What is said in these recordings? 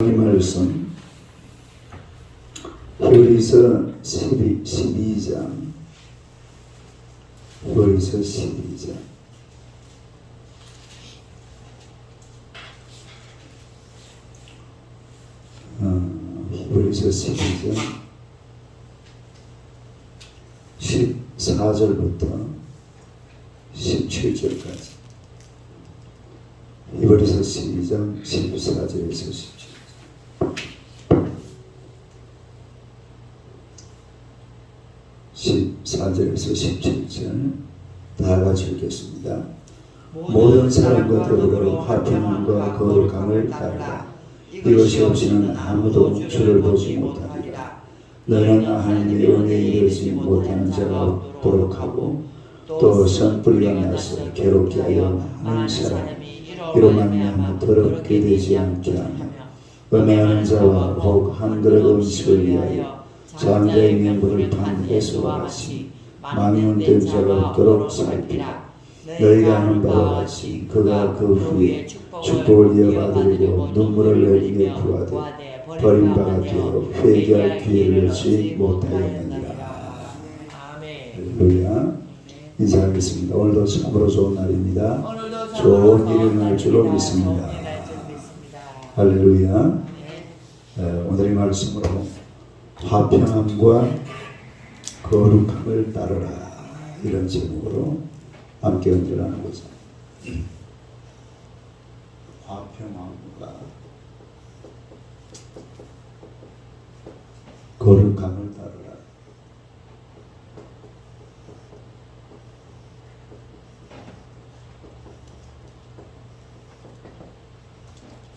이 말씀 히브리서 12장 히브리서 12장 히브리서 12장 14절부터 17절까지 히브리서 12장 14절에서 17절 14절에서 17절 다 같이 읽겠습니다. 모든 사람과 더불어 화평함과 거룩함을 따르라. 이것이 없이는 아무도 주를 보지 못하리라. 너는 하나님의 은혜에 이르지 못하는 자가 없도록 하고 또 선뿌리가 나서 괴롭게 하여 하는 사람 이로 말미암아 더럽게 되지 않게 하며 음해하는 자와 혹 한 그릇 음식을 위하여 장자의 명분을 판 해수와 같이 망령된 자가 없도록 살피라. 너희가 아는 바와 같이 그가 그 후에 축복을 이어받으려고 눈물을 흘리며 구하되 버림받아 되어 회개할 기회를 얻지 못하였느니라. 할렐루야. 인사하겠습니다. 오늘도 참으로 좋은 날입니다. 좋은 일이 날 줄로 믿습니다. 할렐루야. 오늘의 말씀으로 화평함과 거룩함을 따르라 이런 제목으로 함께 연주하는 거죠. 화평함과 거룩함을 따르라.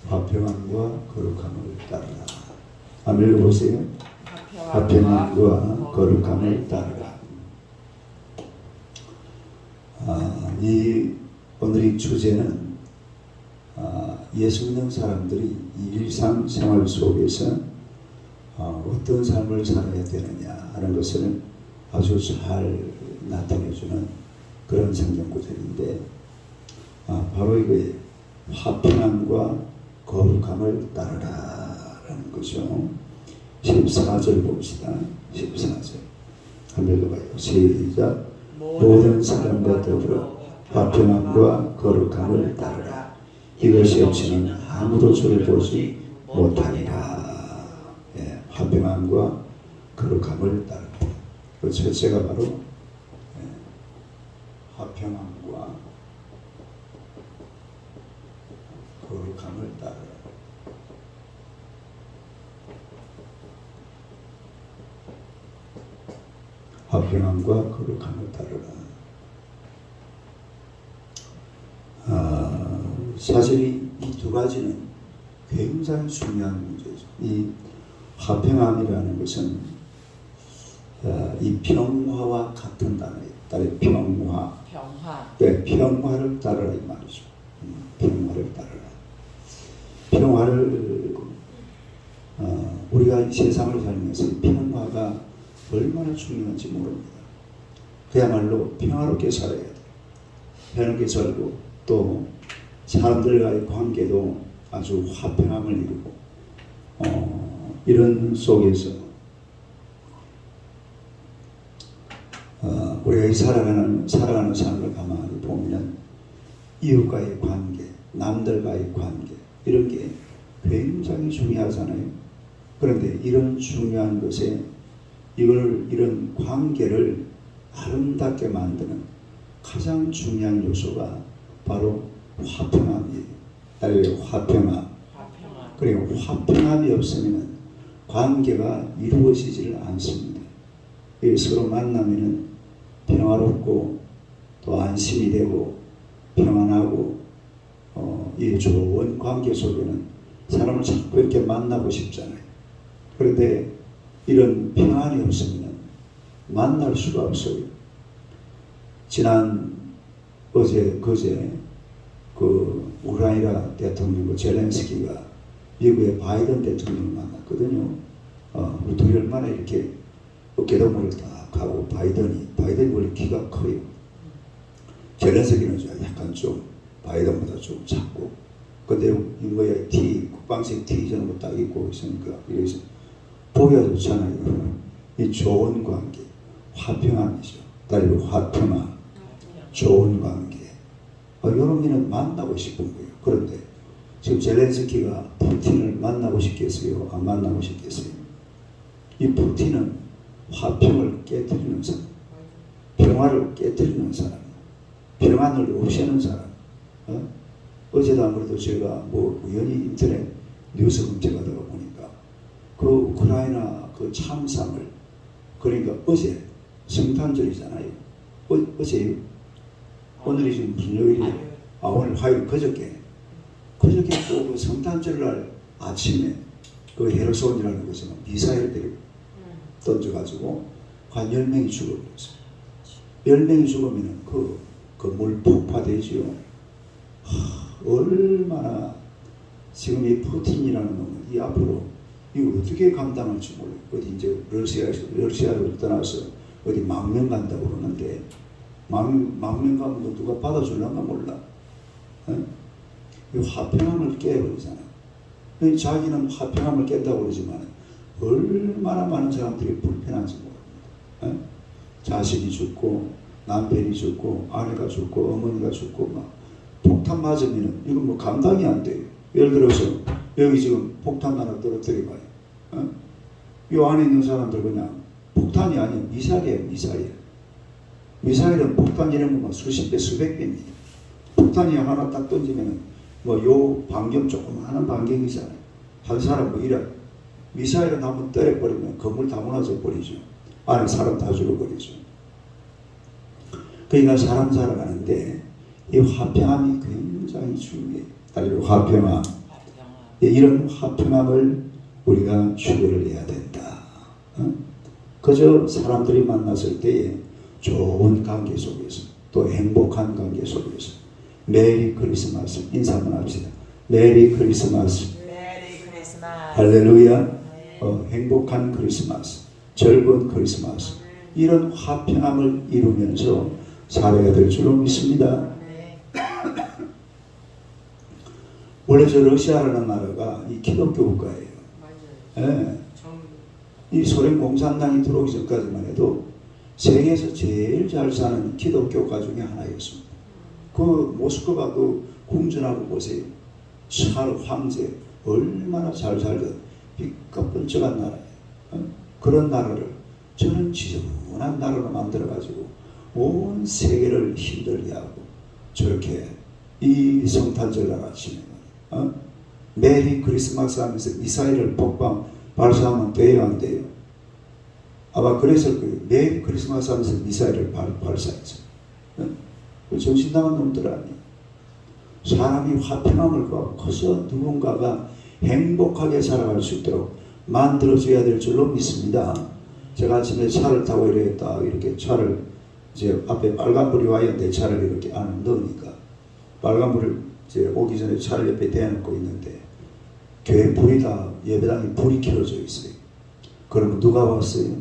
화평함과 거룩함을 따르라. 한번 읽어보세요. 화평함과 거룩함을 따르라. 오늘의 주제는 예수 믿는 사람들이 일상 생활 속에서 어떤 삶을 살아야 되느냐 하는 것을 아주 잘 나타내주는 그런 성경 구절인데 바로 이거에 화평함과 거룩함을 따르라라는 거죠. 14절 봅시다. 14절 한번 읽어봐요. 시작. 모든 사람과 더불어 화평함과 거룩함을 따르라. 이것이 없이는 아무도 주를 보지 못하리라. 화평함과 거룩함을 따르라. 그 첫째가 바로 화평함과 거룩함을 따르라. 화평함과 거룩함을 따르라. 사실 이 두 가지는 굉장히 중요한 문제죠. 이 화평함이라는 것은 이 평화와 같은 단어예요. 따라 평화. 네, 평화를 따르라 이 말이죠. 평화를 따르라. 평화를 우리가 이 세상을 살면서 평화가 얼마나 중요한지 모릅니다. 그야말로 평화롭게 살아야 돼요. 평화롭게 살고 또 사람들과의 관계도 아주 화평함을 이루고 이런 속에서 우리가 살아가는 삶을 가만히 보면 이웃과의 관계, 남들과의 관계 이런 게 굉장히 중요하잖아요. 그런데 이런 중요한 것에 이런 관계를 아름답게 만드는 가장 중요한 요소가 바로 화평함이에요. 화평함. 그리고 화평함이 없으면 관계가 이루어지지를 않습니다. 서로 만나면은 평화롭고 또 안심이 되고 평안하고 이 좋은 관계 속에는 사람을 자꾸 이렇게 만나고 싶잖아요. 그런데 이런 평안이 없으면 만날 수가 없어요. 그제 그 우크라이나 대통령 젤렌스키가 미국의 바이든 대통령을 만났거든요. 둘이 얼마나 이렇게 어깨동무를 딱 하고 바이든이 원래 키가 커요. 젤렌스키는 약간 좀 바이든보다 좀 작고 근데 뭐야 티 국방색 티 저런 거 딱 입고 있으니까 그래서 보기가 좋잖아요. 이 좋은 관계, 화평함이죠. 따로 화평함, 좋은 관계. 여러분은 만나고 싶은 거예요. 그런데 지금 젤렌스키가 푸틴을 만나고 싶겠어요? 안 만나고 싶겠어요? 이 푸틴은 화평을 깨뜨리는 사람, 평화를 깨뜨리는 사람, 평안을 없애는 사람. 어제도 안 그래도 제가 뭐 우연히 인터넷 뉴스 검색하다가 보니까 그 우크라이나 그 참상을, 그러니까 어제 성탄절이잖아요. 어제요? 오늘이 지금 무슨 요일이에요? 오늘 화요일, 그저께 또 그 성탄절날 아침에 그 헤르손이라는 곳에 미사일들이 던져가지고 한 10명이 죽어버렸어요. 10명이 죽으면 그 물 폭파되지요. 얼마나 지금 이 푸틴이라는 놈은 이 앞으로 이거 어떻게 감당할지 몰라요. 어디 이제 러시아로 떠나서 어디 망명 간다고 그러는데 망명 가면 누가 받아줄란가 몰라. 이 화평함을 깨버리잖아요. 자기는 화평함을 깬다고 그러지만 얼마나 많은 사람들이 불편한지 모릅니다. 자식이 죽고 남편이 죽고 아내가 죽고 어머니가 죽고 막 폭탄 맞으면 이건 뭐 감당이 안 돼요. 예를 들어서 여기 지금 폭탄 하나 떨어뜨려봐요. 이 안에 있는 사람들 그냥 폭탄이 아니야. 미사일이에요. 미사일은 폭탄 이런 거 수십 배 수백 배입니다. 폭탄이 하나 딱 던지면 뭐 요 반경 조그마한 반경이잖아요. 한 사람 뭐 이래. 미사일은 한번 때려버리면 건물 다 무너져 버리죠. 안에 사람 다 죽어버리죠. 그러니까 사람 살아가는데 이 화평함이 굉장히 중요해요. 화평함. 이런 화평함을 우리가 추구를 해야 된다. 그저 사람들이 만났을 때에 좋은 관계 속에서 또 행복한 관계 속에서 메리 크리스마스 인사 한번 합시다. 메리 크리스마스. 할렐루야. 행복한 크리스마스, 즐거운 크리스마스, 이런 화평함을 이루면서 살아야 될 줄로 믿습니다. 원래 저 러시아라는 나라가 이 기독교 국가예요. 예. 이 소련 공산당이 들어오기 전까지만 해도 세계에서 제일 잘 사는 기독교가 중에 하나였습니다. 그 모스크바 그 궁전하고 보세요. 찰 황제 얼마나 잘 살던 삐까뻔쩍한 나라예요. 그런 나라를 저는 지저분한 나라로 만들어가지고 온 세계를 힘들게 하고 저렇게 이 성탄절날 아침에 메리 크리스마스 하면서 미사일을 발사하면 돼요, 안 돼요? 아마 그래서 그 메리 크리스마스 하면서 미사일을 발사했죠. 정신 나간 놈들 아니에요. 사람이 화평함을 구하고 커서 누군가가 행복하게 살아갈 수 있도록 만들어줘야 될 줄로 믿습니다. 제가 아침에 차를 타고 이렇게 차를 이제 앞에 빨간불이 와야 내 차를 이렇게 안에 넣으니까 빨간불을 이제 오기 전에 차를 옆에 대놓고 있는데 교회 불이 다 예배당에 불이 켜져 있어요. 그러면 누가 왔어요?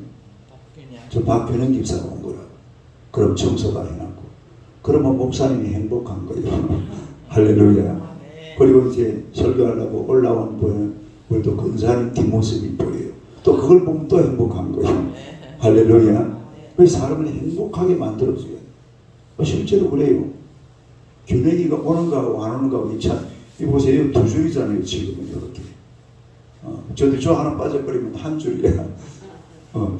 저 박균영 집사가 온 거라고. 그럼 청소가 해놨고 그러면 목사님이 행복한 거예요. 할렐루야. 그리고 이제 설교하려고 올라온 분은 우리도 근사님 뒷모습이 보여요. 또 그걸 보면 또 행복한 거예요. 할렐루야. 그래서 사람을 행복하게 만들어줘야 돼요. 실제로 그래요. 균형이가 오는가 하고 안 오는가 하고 이 보세요. 두 줄이잖아요. 지금은 이렇게. 저도 저 하나 빠져버리면 한 줄이야.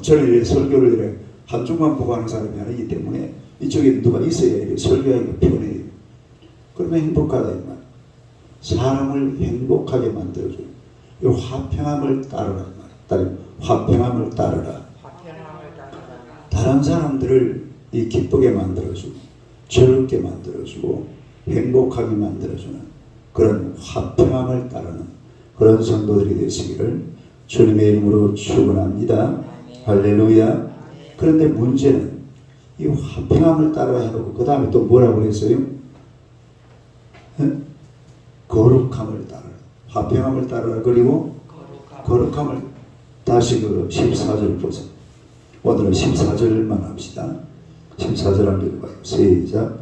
저는 이렇게 설교를 이렇게 한 줄만 보고 하는 사람이 아니기 때문에 이쪽에 누가 있어야 이렇게 설교하기가 편해요. 그러면 행복하다 이 말. 사람을 행복하게 만들어줘요. 이 화평함을 따르라 말이야. 화평함을 따르라. 다른 사람들을 이 기쁘게 만들어주고 즐겁게 만들어주고 행복하게 만들어주는 그런 화평함을 따르는 그런 성도들이 되시기를 주님의 이름으로 축원합니다. 할렐루야. 그런데 문제는 이 화평함을 따라 해놓고 그 다음에 또 뭐라고 했어요? 거룩함을 따르라. 화평함을 따르라. 그리고 거룩함을 다시 그 14절 보세요. 오늘은 14절만 합시다. 14절 한번 읽어봐요. 시작.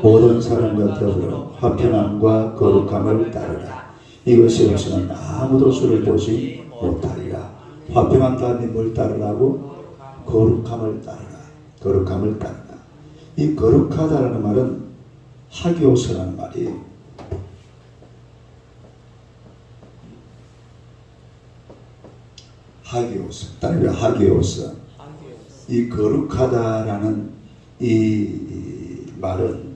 모든 사람과 더불어 화평함과 거룩함을 따르라. 이것이 없이는 아무도 주를 보지 못하리라. 화평한 다음에 뭘 따르라고? 거룩함을 따르라. 거룩함을 따르라. 이 거룩하다라는 말은 하기오스라는 말이에요. 하기오스, 따르라. 하기오스. 이 거룩하다라는 이 말은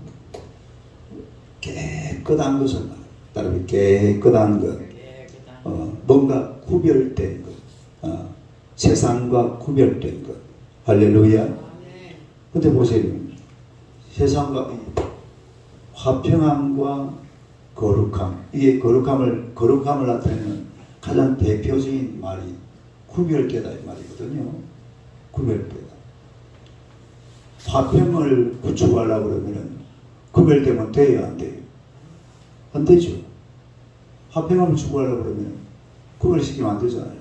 깨끗한 것을 말합니다. 따르라. 깨끗한 것, 뭔가 구별된 것, 세상과 구별된 것. 할렐루야. 근데 보세요. 세상과 화평함과 거룩함, 이게 거룩함을 나타내는 가장 대표적인 말이 구별되다 이 말이거든요. 구별되다. 화평을 구축하려고 그러면은 구별되면 돼요, 안 돼요? 안 되죠. 화평함을 추구하려고 그러면 구별시키면 안 되잖아요.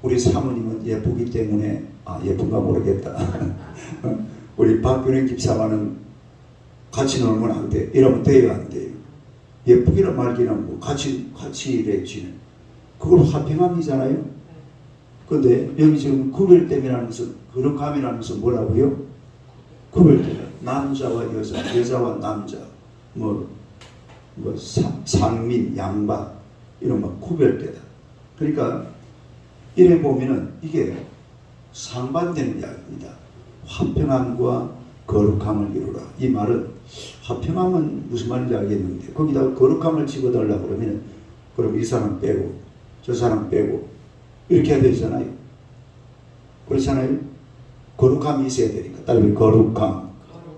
우리 사모님은 예쁘기 때문에, 예쁜가 모르겠다. 우리 박균행 집사와는 같이 놀면 안 돼. 이러면 돼요, 안 돼요? 예쁘기나 말기나 뭐 같이 이래지는. 그걸 화평함이잖아요. 근데 여기 지금 구별됨이라는 것은, 거룩함이라는 것은 뭐라고요? 구별됨. 남자와 여자와 남자, 상민, 양반, 이런 거 구별되다. 그러니까 이래 보면은 이게 상반되는 이야기입니다. 화평함과 거룩함을 이루라. 이 말은, 화평함은 무슨 말인지 알겠는데 거기다가 거룩함을 집어달라고 그러면, 그럼 이 사람 빼고 저 사람 빼고 이렇게 해야 되잖아요. 그렇잖아요. 거룩함이 있어야 되니까. 따르면 거룩함.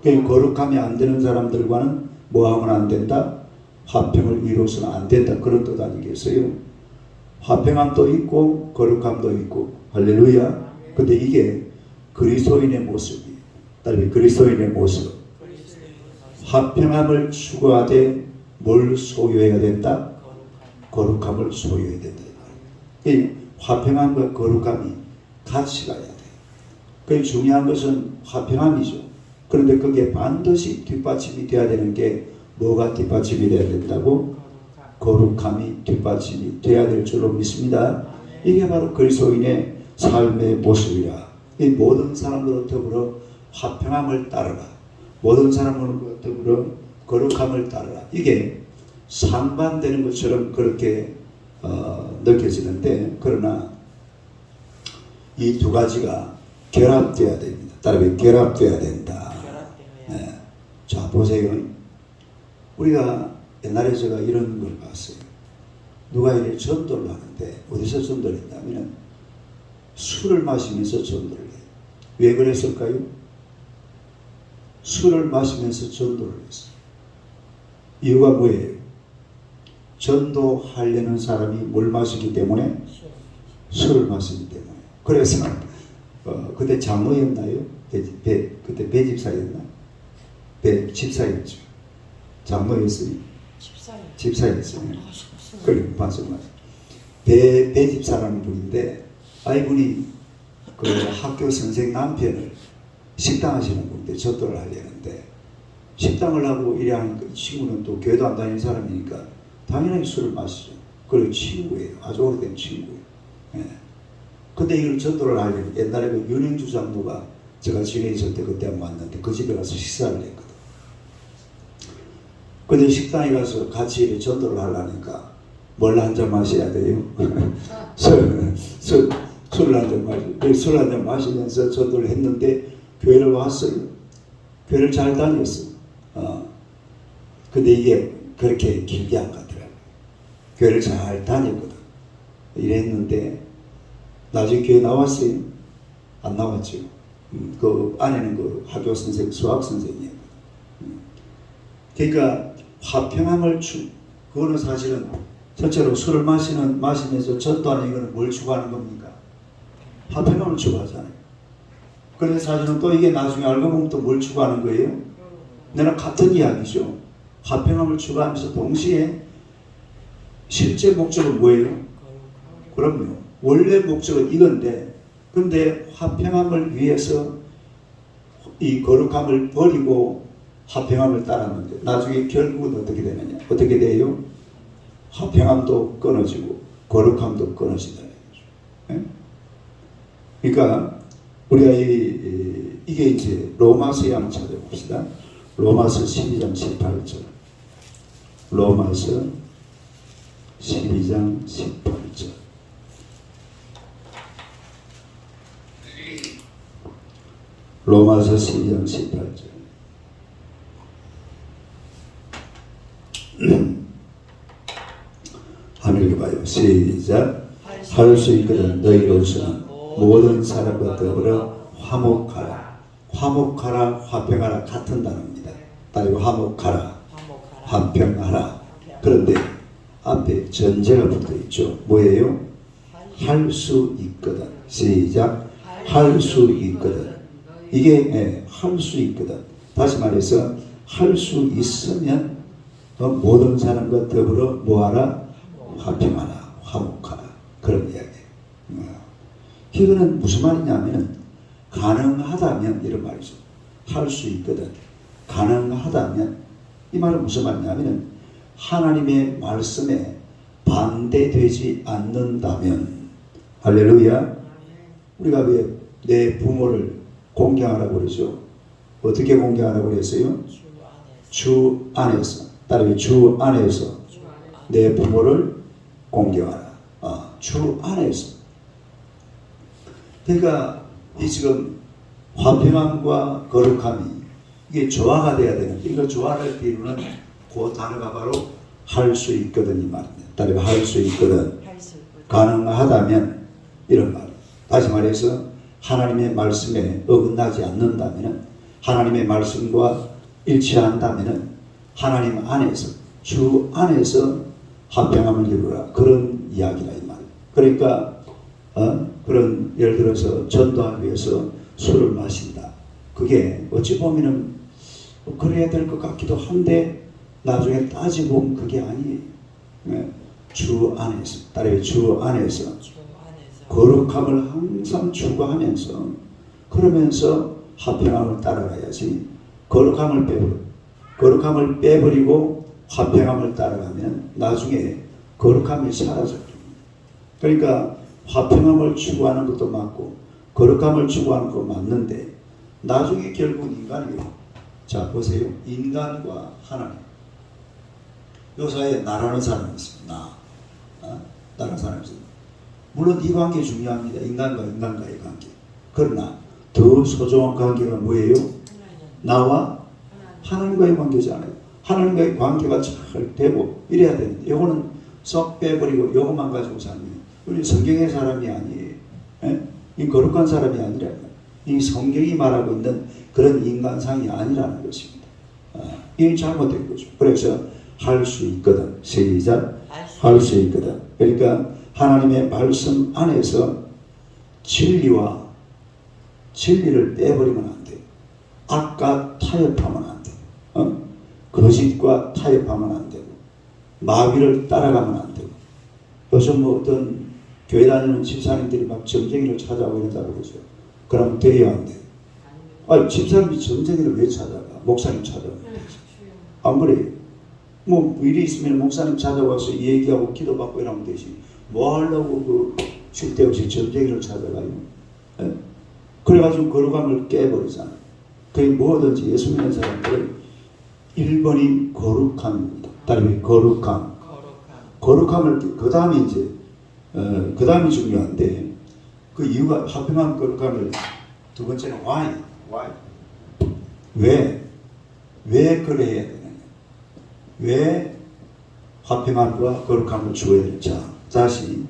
거룩함이 안 되는 사람들과는 뭐 하면 안 된다? 화평을 이루어서는 안 된다. 그런 뜻 아니겠어요? 화평함도 있고 거룩함도 있고. 할렐루야. 근데 이게 그리스도인의 모습이에요. 따르면 그리스도인의 모습. 화평함을 추구하되 뭘 소유해야 된다? 거룩함을 소유해야 된다. 이 화평함과 거룩함이 같이 가야 돼요. 그 중요한 것은 화평함이죠. 그런데 그게 반드시 뒷받침이 돼야 되는 게 뭐가 뒷받침이 돼야 된다고? 거룩함이 뒷받침이 돼야 될 줄로 믿습니다. 이게 바로 그리스도인의 삶의 모습이라. 이 모든 사람들과 더불어 화평함을 따르라. 모든 사람들과 더불어 거룩함을 따르라. 이게 상반되는 것처럼 그렇게 느껴지는데, 그러나 이 두 가지가 결합되어야 됩니다. 따라서 결합되어야 된다. 네. 자, 보세요. 우리가 옛날에 제가 이런 걸 봤어요. 누가 이렇게 전도를 하는데, 어디서 전도를 했냐면 술을 마시면서 전도를 해요. 왜 그랬을까요? 술을 마시면서 전도를 했어요. 이유가 뭐예요? 전도하려는 사람이 뭘 마시기 때문에? 술을 마시기 때문에. 그래서 그때 장로였나요? 그때 배집사였나? 집사였죠. 장로였어요. 집사였어요. 그래, 맞아. 배집사라는 분인데, 이분이 그 학교 선생 남편을 식당 하시는 분인데 전도를 하려는데, 식당을 하고 이래 하니까 이 친구는 또 교회도 안 다니는 사람이니까 당연히 술을 마시죠. 그리고 친구예요. 아주 오래된 친구예요. 예. 근데 이걸 전도를 하려면, 옛날에 그 윤행주 장로가 제가 진해 있을 때 그때 한번 왔는데 그 집에 가서 식사를 했거든. 근데 식당에 가서 같이 전도를 하려니까 뭘 한 잔 마셔야 돼요? 술을 한 잔 마시고, 술 한 잔 마시면서 전도를 했는데 교회를 왔어요. 교회를 잘 다녔어요. 근데 이게 그렇게 길게 안 가더라고요. 교회를 잘 다녔거든. 이랬는데 나중에 교회 나왔어요? 안 나왔죠. 그 안에는 그 학교 선생, 수학 선생이에요. 그러니까 화평함을 그거는 사실은 첫째로 술을 마시면서 전도하는 이거는 뭘 추구하는 겁니까? 화평함을 추구하잖아요. 그런데 사실은 또 이게 나중에 알고 보면 또 뭘 추구하는 거예요? 내가 같은 이야기죠. 화평함을 추구하면서 동시에 실제 목적은 뭐예요? 그럼요. 원래 목적은 이건데, 근데 화평함을 위해서 이 거룩함을 버리고 화평함을 따랐는데 나중에 결국은 어떻게 되느냐? 어떻게 돼요? 화평함도 끊어지고 거룩함도 끊어진다. 예? 그러니까 우리가 이게 이제 로마서에 한번 찾아봅시다. 로마서 12장 18절. 로마서 12장 18절. 로마서 12장 18절. 하늘 봐요. 시작. 할 수 있거든 너희로서는 모든 사람과 더불어 화목하라. 화목하라, 화평하라 같은 단어입니다. 따르고 화목하라, 화평하라. 그런데 앞에 전제가 붙어 있죠. 뭐예요? 할 수 있거든. 시작. 할 수 있거든. 이게 할 수 있거든. 다시 말해서 할 수 있으면 모든 사람과 더불어 뭐하라? 화평하라, 화목하라. 그런 이야기예요. 이거는 무슨 말이냐면 가능하다면 이런 말이죠. 할 수 있거든. 가능하다면 이 말은 무슨 말이냐면 하나님의 말씀에 반대되지 않는다면 할렐루야. 우리가 왜 내 부모를 공경하라고 그러죠? 어떻게 공경하라고 그랬어요? 주 안에서. 따르면 주 안에서 내 부모를 공경하라. 주 안에서. 그러니까 이 지금 화평함과 거룩함이 이게 조화가 돼야 되는데 이거 조화를 이루는 그 단어가 바로 할 수 있거든 이 말입니다. 따르면 할 수 있거든. 가능하다면 이런 말. 다시 말해서 하나님의 말씀에 어긋나지 않는다면 하나님의 말씀과 일치한다면 하나님 안에서 주 안에서 화평함을 이루라. 그런 이야기라 이 말. 그러니까 그런 예를 들어서 전도하기 위해서 술을 마신다. 그게 어찌 보면은 그래야 될 것 같기도 한데 나중에 따지고 보면 그게 아니에요. 주 안에서 따르면 주 안에서 거룩함을 항상 추구하면서 그러면서 화평함을 따라가야지. 거룩함을 빼버리고 화평함을 따라가면 나중에 거룩함이 사라져요. 그러니까 화평함을 추구하는 것도 맞고 거룩함을 추구하는 것도 맞는데 나중에 결국 인간이요. 자 보세요. 인간과 하나님. 요 사이에 나라는 사람이 있습니다. 나라는 사람이 있습니다. 물론 이 관계 중요합니다. 인간과 인간과의 관계. 그러나 더 소중한 관계가 뭐예요? 나와 하나님과의 관계잖아요. 하나님과의 관계가 잘 되고 이래야 되는데 이거는 썩 빼버리고 이것만 가지고 살면 우리 성경의 사람이 아니에요. 이 거룩한 사람이 아니라 이 성경이 말하고 있는 그런 인간상이 아니라는 것입니다. 이게 잘못된 거죠. 그래서 할 수 있거든. 시작. 할 수 있거든. 그러니까 하나님의 말씀 안에서 진리를 빼버리면 안 돼요. 악과 타협하면 안 돼요. 거짓과 타협하면 안 되고 마귀를 따라가면 안 되고 요즘 뭐 어떤 교회 다니는 집사님들이 막 점쟁이를 찾아오고 이런다고 그러죠. 그럼 돼야 안 돼요. 집사님이 점쟁이를 왜 찾아가? 목사님 찾아오면 되지. 안 그래요? 뭐 일이 있으면 목사님 찾아와서 얘기하고 기도받고 이러면 되지. 뭐 하려고 그 쓸데없이 점쟁이를 찾아가요? 그래가지고 거룩함을 깨버리잖아요. 그게 뭐든지 예수 믿는 사람들은 1번이 거룩함입니다. 따르면 거룩함. 거룩함을 그 다음에 이제 그 다음이 중요한데 그 이유가 화평한 거룩함을 두 번째는 why. 왜 그래야 되느냐? 왜 화평함과 거룩함을 주어야 되는지. 다시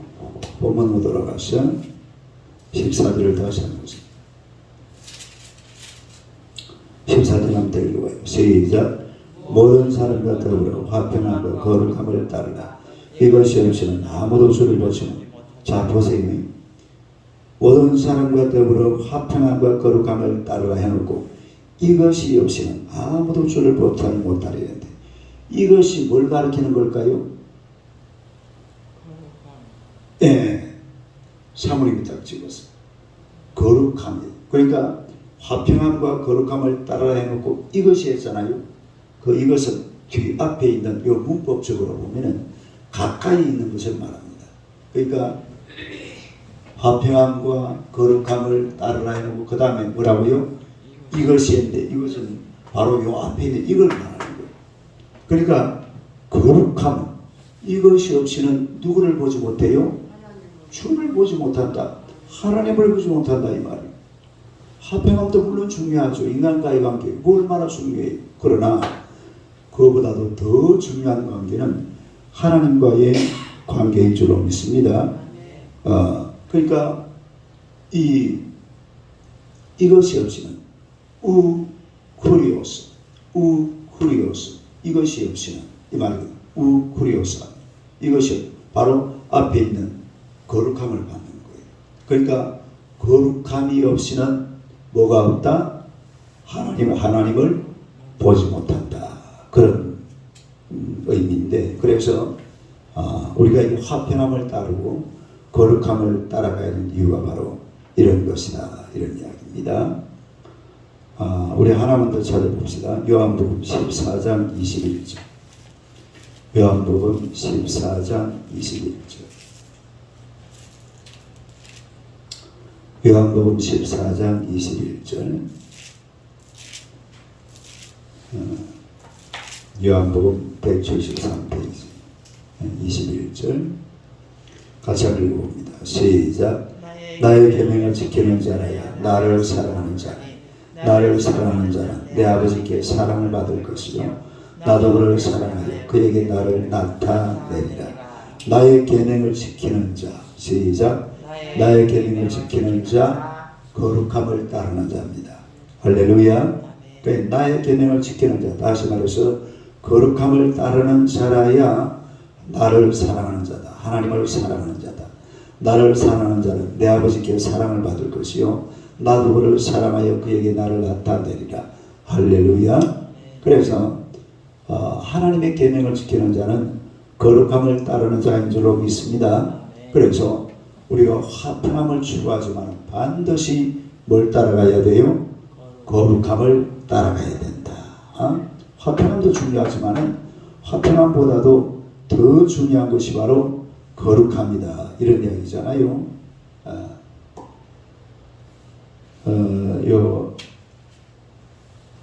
본문으로 돌아가서 14절을 다시 한번 보세요. 14절 한번 더 읽어봐요. 시작. 모든 사람과 더불어 화평함과 거룩함을 따르라. 이것이 없이는 아무도 주를 보지 못. 자 보세요. 모든 사람과 더불어 화평함과 거룩함을 따르라 해놓고 이것이 없이는 아무도 주를 못하리는데 이것이 뭘 가리키는 걸까요? 사모님이 딱 찍었어요. 거룩함이에요. 그러니까 화평함과 거룩함을 따라 해놓고 이것이 했잖아요. 그 이것은 뒤 앞에 있는 요 문법적으로 보면은 가까이 있는 것을 말합니다. 그러니까 화평함과 거룩함을 따르라 해놓고 그 다음에 뭐라고요? 이것이 했는데 이것은 바로 요 앞에 있는 이걸 말하는 거예요. 그러니까 거룩함 이것이 없이는 누구를 보지 못해요? 주를 보지 못한다. 하나님을 보지 못한다 이 말이에요. 화평함도 물론 중요하죠. 인간과의 관계 얼마나 중요해요. 그러나 그거보다도 더 중요한 관계는 하나님과의 관계인 줄로 믿습니다. 그러니까 이것이 없이는 우쿠리오스 이것이 없이는 이 말이에요. 우쿠리오스 이것이 바로 앞에 있는 거룩함을 받는 거예요. 그러니까 거룩함이 없이는 뭐가 없다? 하나님을 보지 못한다. 그런 의미인데 그래서 우리가 이 화평함을 따르고 거룩함을 따라가야 하는 이유가 바로 이런 것이다. 이런 이야기입니다. 우리 하나만 더 찾아봅시다. 요한복음 14장 21절. 요한복음 14장 21절. 요한복음 14장 21절. 요한복음 173페이지 21절 같이 읽어봅니다. 시작. 나의 계명을 지키는 자라야 나를 사랑하는 자니 나를 사랑하는 자는 내 아버지께 사랑을 받을 것이요 나도 그를 사랑하여 그에게 나를 나타내리라. 나의 계명을 지키는 자 시작. 나의 계명을 지키는 자 거룩함을 따르는 자입니다. 할렐루야. 그러니까 나의 계명을 지키는 자 다시 말해서 거룩함을 따르는 자라야 나를 사랑하는 자다. 하나님을 사랑하는 자다. 나를 사랑하는 자는 내 아버지께 사랑을 받을 것이요 나도 그를 사랑하여 그에게 나를 나타내리라. 할렐루야. 그래서 하나님의 계명을 지키는 자는 거룩함을 따르는 자인 줄로 믿습니다. 그래서 우리가 화평함을 추구하지만 반드시 뭘 따라가야 돼요? 거룩함을 따라가야 된다. 화평함도 중요하지만 화평함보다도 더 중요한 것이 바로 거룩함이다. 이런 이야기잖아요.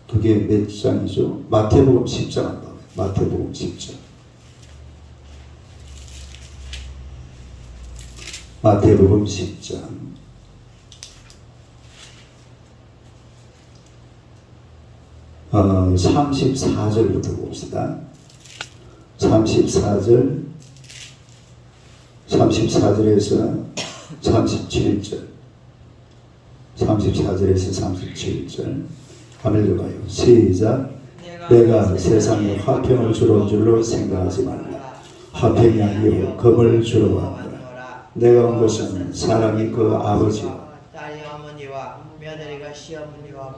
그게 몇 장이죠? 마태복음 10장. 마태복음 10장. 마태복음 10장. 34절부터 봅시다. 34절에서 37절. 34절에서 37절. 한번 읽어봐요. 시작. 내가 세상에 화평을 주러 온 줄로 생각하지 말라. 화평이 아니요 금을 주러 왔노라. 내가 온 것은 사람이 그 아버지와 딸이 어머니와 며느리가 시어머니와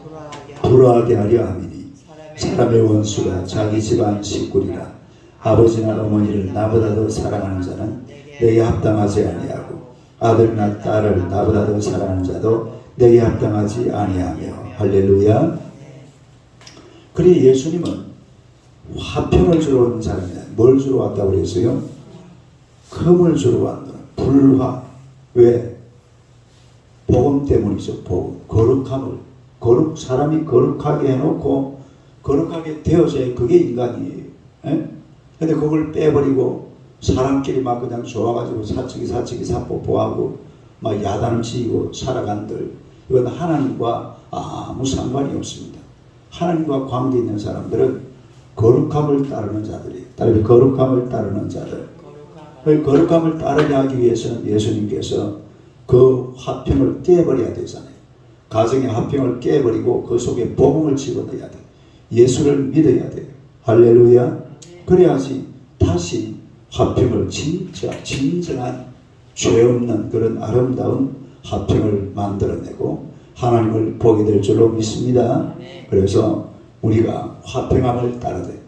불화하게 하려 함이니 사람의 원수가 자기 집안 식구리라. 아버지나 어머니를 나보다 더 사랑하는 자는 내게 합당하지 아니하고 아들이나 딸을 나보다 더 사랑하는 자도 내게 합당하지 아니하며. 할렐루야. 그리 예수님은 화평을 주러 온 사람이다. 뭘 주러 왔다고 그랬어요? 금을 주러 왔노라. 불화. 왜? 복음 때문이죠. 복음. 거룩함을. 사람이 거룩하게 해놓고 거룩하게 되어져야 그게 인간이에요. 근데 그걸 빼버리고 사람끼리 막 그냥 좋아가지고 사치기 사뽀뽀하고 막 야단을 치고 살아간들, 이건 하나님과 아무 상관이 없습니다. 하나님과 관계 있는 사람들은 거룩함을 따르는 자들이에요. 따르면 거룩함을 따르는 자들. 거룩함을 따르게 하기 위해서는 예수님께서 그 화평을 깨버려야 되잖아요. 가정의 화평을 깨버리고 그 속에 복음을 집어넣어야 돼요. 예수를 믿어야 돼요. 할렐루야. 그래야지 다시 화평을 진정한 죄 없는 그런 아름다운 화평을 만들어내고 하나님을 보게 될 줄로 믿습니다. 그래서 우리가 화평함을 따르되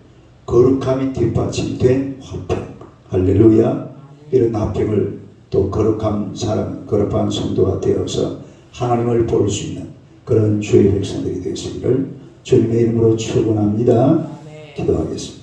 거룩함이 뒷받침된 화평. 할렐루야. 이런 화평을 또 거룩한 사람, 거룩한 성도가 되어서 하나님을 볼 수 있는 그런 주의 백성들이 되시기를 주님의 이름으로 축원합니다. 아멘. 기도하겠습니다.